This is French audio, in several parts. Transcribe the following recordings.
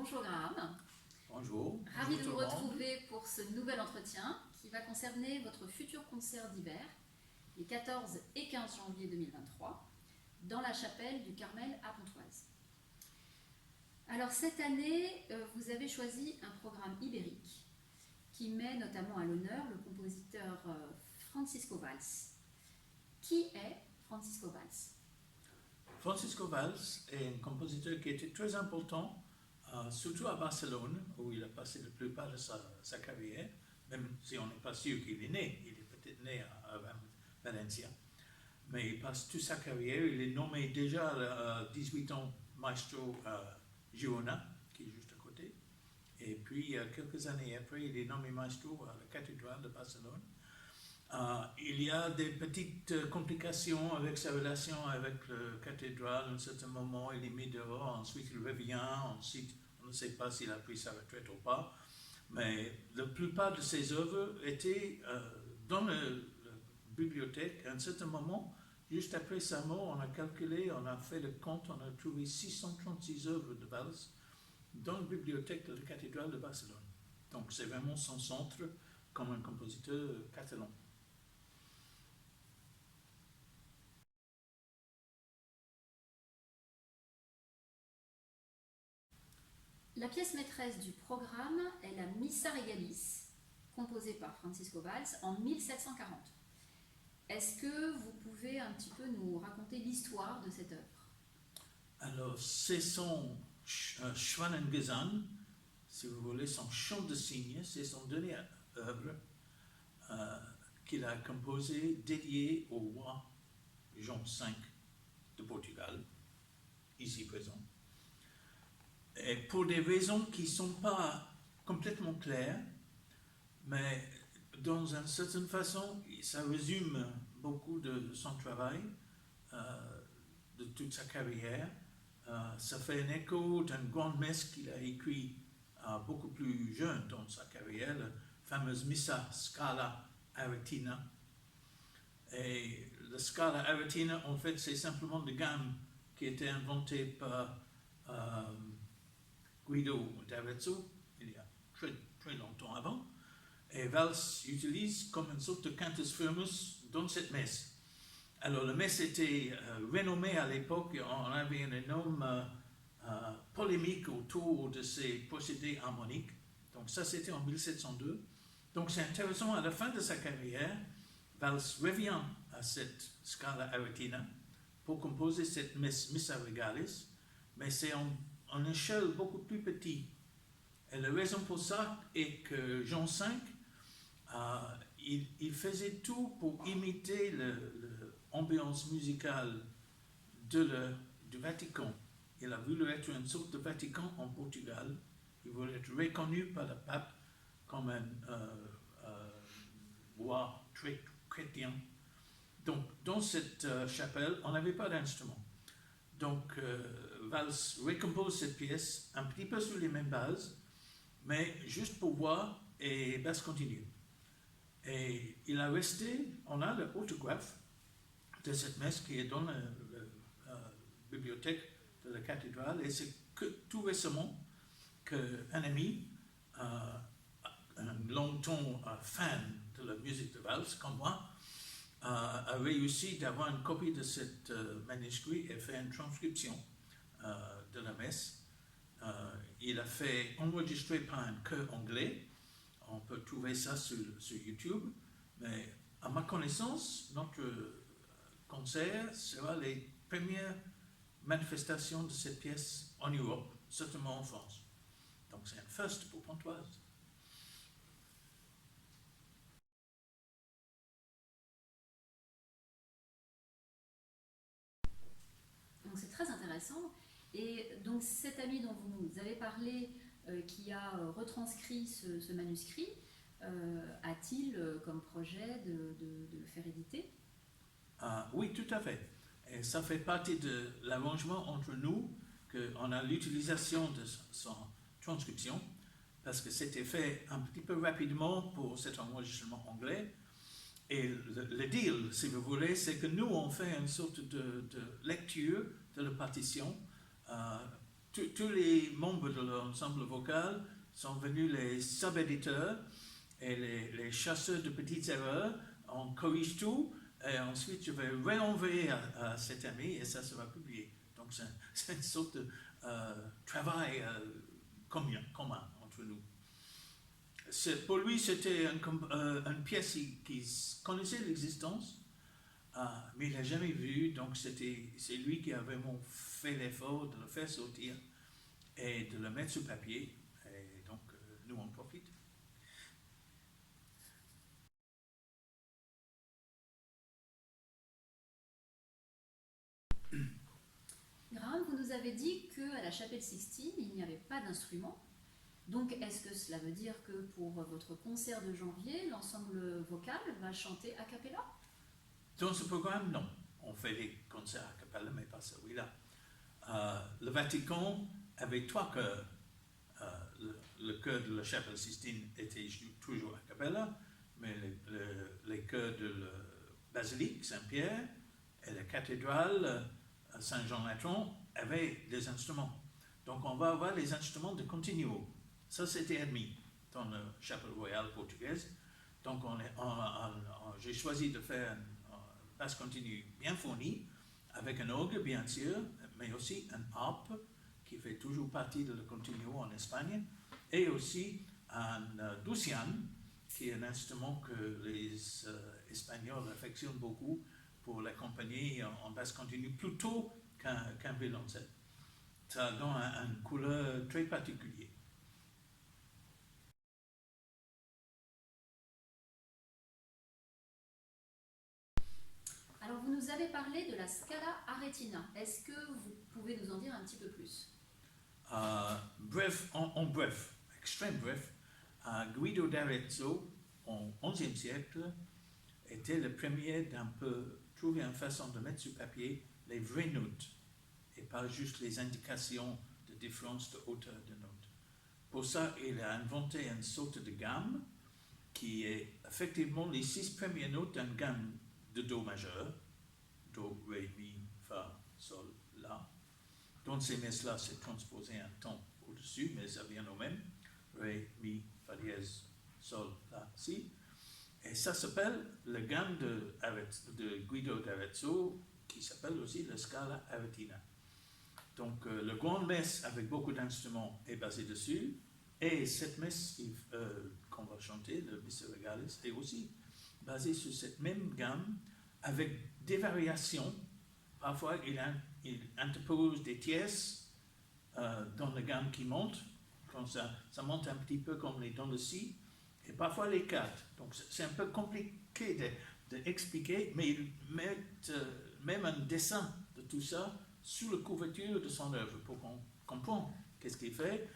Bonjour Graham. Bonjour. Ravi de vous retrouver pour ce nouvel entretien qui va concerner votre futur concert d'hiver, les 14 et 15 janvier 2023, dans la chapelle du Carmel à Pontoise. Alors cette année, vous avez choisi un programme ibérique qui met notamment à l'honneur le compositeur Francisco Valls. Qui est Francisco Valls? Francisco Valls est un compositeur qui était très important, surtout à Barcelone, où il a passé la plupart de sa carrière, même si on n'est pas sûr qu'il est né, il est peut-être né à Valencia. Mais il passe toute sa carrière, il est nommé déjà à 18 ans maestro à Girona, qui est juste à côté. Et puis, quelques années après, il est nommé maestro à la cathédrale de Barcelone. Il y a des petites complications avec sa relation avec la cathédrale. À un certain moment, il est mis dehors, ensuite il revient, ensuite on ne sait pas s'il a pris sa retraite ou pas. Mais la plupart de ses œuvres étaient dans la bibliothèque. À un certain moment, juste après sa mort, on a calculé, on a fait le compte, on a trouvé 636 œuvres de Valls dans la bibliothèque de la cathédrale de Barcelone. Donc c'est vraiment son centre comme un compositeur catalan. La pièce maîtresse du programme est la Missa Regalis, composée par Francisco Valls en 1740. Est-ce que vous pouvez un petit peu nous raconter l'histoire de cette œuvre? Alors, c'est son Schwanengesang, si vous voulez, son chant de cygne, c'est son dernière œuvre qu'il a composée dédiée au roi Jean V de Portugal, ici présent. Et pour des raisons qui ne sont pas complètement claires, mais dans une certaine façon, ça résume beaucoup de son travail, de toute sa carrière. Ça fait un écho d'une grande messe qu'il a écrite beaucoup plus jeune dans sa carrière, la fameuse Missa Scala Aretina. Et la Scala Aretina, en fait, c'est simplement une gamme qui a été inventée par Guido d'Arezzo, il y a très, très longtemps avant, et Valls utilise comme une sorte de cantus firmus dans cette messe. Alors la messe était renommée à l'époque, et on avait une énorme polémique autour de ces procédés harmoniques. Donc ça c'était en 1702. Donc c'est intéressant, à la fin de sa carrière, Valls revient à cette Scala Aretina pour composer cette messe Missa Regalis, mais c'est en échelle beaucoup plus petite. Et la raison pour ça est que Jean V, il faisait tout pour imiter l'ambiance musicale du Vatican. Il a voulu être une sorte de Vatican en Portugal. Il voulait être reconnu par le pape comme un roi très chrétien. Donc, dans cette chapelle, on n'avait pas d'instrument. Donc, Valls recompose cette pièce un petit peu sur les mêmes bases, mais juste pour voix et basse continue. Et il a resté, on a l'autographe de cette messe qui est dans la bibliothèque de la cathédrale, et c'est que tout récemment qu'un ami, un longtemps fan de la musique de Valls, comme moi, a réussi d'avoir une copie de cet manuscrit et fait une transcription de la messe. Il a fait enregistrer par un chœur anglais. On peut trouver ça sur YouTube. Mais à ma connaissance, notre concert sera les premières manifestations de cette pièce en Europe, certainement en France. Donc c'est un first pour Pontoise. Donc c'est très intéressant. Et donc cet ami dont vous nous avez parlé, qui a retranscrit ce manuscrit, a-t-il comme projet de le faire éditer? Oui, tout à fait. Et ça fait partie de l'arrangement entre nous, qu'on a l'utilisation de son transcription, parce que c'était fait un petit peu rapidement pour cet enregistrement anglais. Et le deal, si vous voulez, c'est que nous, on fait une sorte de lecture de la partition tous les membres de l'ensemble vocal sont venus les sub-éditeurs et les chasseurs de petites erreurs. On corrige tout et ensuite je vais réenvoyer à cet ami et ça sera publié. Donc c'est une sorte de travail commun entre nous. Pour lui, c'était une pièce qui connaissait l'existence, mais il n'a jamais vu, donc c'est lui qui a vraiment fait l'effort de le faire sortir et de le mettre sur papier, et donc nous on profite. Graham, vous nous avez dit qu'à la chapelle Sixtine, il n'y avait pas d'instrument. Donc, est-ce que cela veut dire que pour votre concert de janvier, l'ensemble vocal va chanter a cappella? Dans ce programme, non. On fait des concerts a cappella, mais pas celui-là. Le Vatican avait 3 chœurs. Le chœur de la chapelle Sixtine était toujours a cappella, mais les chœurs de la basilique Saint-Pierre et la cathédrale Saint-Jean-Latran avaient des instruments. Donc on va avoir les instruments de continuo. Ça c'était admis dans la chapelle royale portugaise. Donc j'ai choisi de faire une basse continue bien fournie, avec un orgue bien sûr, mais aussi un harpe qui fait toujours partie de le continuo en Espagne, et aussi un doucian, qui est un instrument que les Espagnols affectionnent beaucoup pour l'accompagner en basse continue, plutôt qu'un violoncelle. Ça donne une couleur très particulière. Alors, vous nous avez parlé de la Scala Aretina. Est-ce que vous pouvez nous en dire un petit peu plus? Bref, en bref, extrême bref, Guido d'Arezzo, au XIe siècle, était le premier d'un peu trouver une façon de mettre sur papier les vraies notes et pas juste les indications de différence de hauteur de notes. Pour ça, il a inventé une sorte de gamme qui est effectivement les 6 premières notes d'une gamme de Do majeur, Do, Ré, Mi, Fa, Sol, La. Dans ces messes-là, c'est transposé un ton au-dessus, mais ça vient au même. Ré, Mi, Fa dièse, Sol, La, Si. Et ça s'appelle la gamme de Guido d'Arezzo, qui s'appelle aussi la Scala Aretina. Donc, le grande messe avec beaucoup d'instruments est basé dessus, et cette messe qu'on va chanter, le Missa Regalis, est aussi basée sur cette même gamme, avec des variations. Parfois, il interpose des tierces dans la gamme qui monte, comme ça monte un petit peu comme les dans le Si, et parfois les 4. Donc, c'est un peu compliqué d'expliquer, mais ils mettent même un dessin de tout ça sous la couverture de son œuvre pour qu'on comprenne qu'est-ce qu'il fait.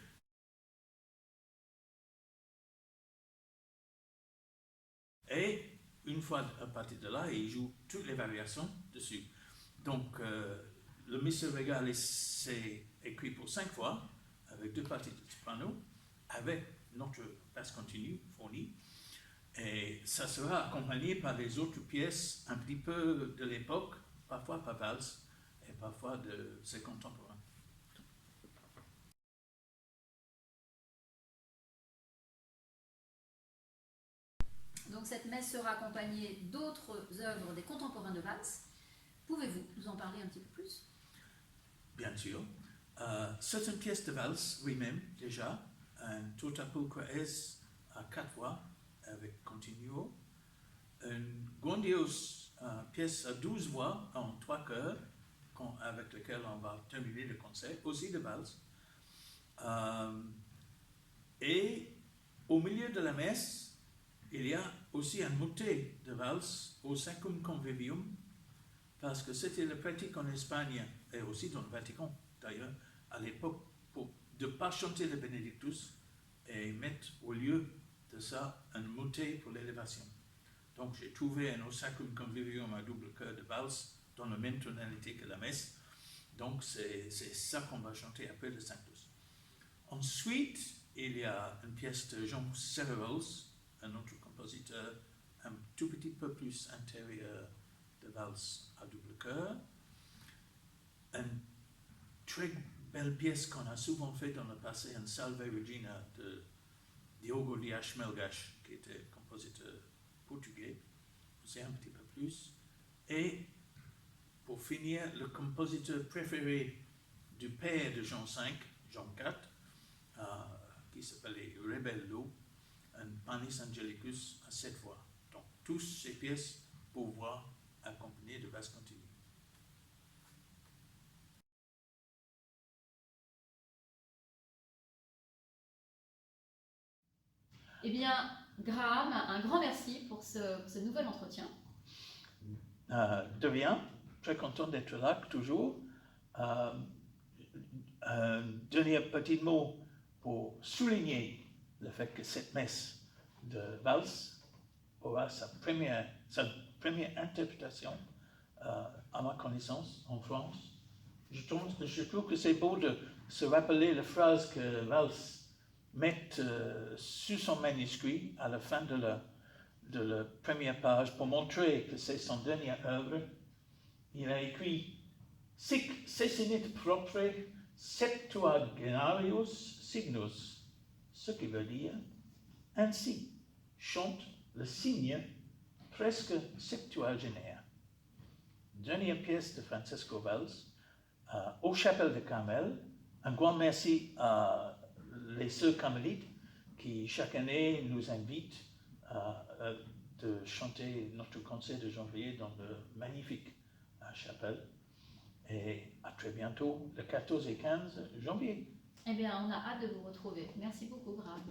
Et une fois à partir de là, il joue toutes les variations dessus. Donc, le Missa Regalis, c'est écrit pour 5 fois, avec 2 parties de soprano, avec notre basse continue fournie. Et ça sera accompagné par les autres pièces un petit peu de l'époque, parfois par valse et parfois de ses contemporains. Donc cette messe sera accompagnée d'autres œuvres des contemporains de Valls. Pouvez-vous nous en parler un petit peu plus? Bien sûr. C'est une pièce de valse, oui-même, déjà. Un Tota Pulchra es à 4 voix, avec continuo. Une grandiose pièce à 12 voix en 3 chœurs, avec lequel on va terminer le concert, aussi de valse. Et au milieu de la messe, il y a aussi un motet de valse au Sacrum Convivium, parce que c'était la pratique en Espagne, et aussi dans le Vatican d'ailleurs, à l'époque, de ne pas chanter le Benedictus et mettre au lieu de ça un motet pour l'élévation. Donc j'ai trouvé un Au Sacrum Convivium à double chœur de valse dans la même tonalité que la messe. Donc c'est ça qu'on va chanter après le Sanctus. Ensuite, il y a une pièce de Jean Serreros, un autre compositeur un tout petit peu plus intérieur de valse à double chœur. Un très belle pièce qu'on a souvent fait dans le passé, un Salve Regina de Diogo Dias Melgash, qui était compositeur portugais, c'est un petit peu plus. Et pour finir, le compositeur préféré du père de Jean V, Jean IV, qui s'appelait Rebello, un Panis Angelicus à 7 voix. Donc, tous ces pièces pour voix accompagnées de basse continue. Eh bien, Graham, un grand merci pour ce nouvel entretien. De rien, très content d'être là, toujours. Un dernier petit mot pour souligner le fait que cette messe de valse aura sa première interprétation, à ma connaissance, en France. Je trouve que c'est beau de se rappeler la phrase que Valls met sur son manuscrit à la fin de la première page pour montrer que c'est son dernière œuvre. Il a écrit Sic sesinit propre septuagenarius signus, ce qui veut dire ainsi chante le signe presque septuagénaire. Dernière pièce de Francesco Valls, aux Chapelles de Carmel. Un grand merci à les sœurs carmélites qui chaque année nous invitent de chanter notre concert de janvier dans le magnifique chapelle. Et à très bientôt, le 14 et 15 janvier. Eh bien, on a hâte de vous retrouver. Merci beaucoup, Graham.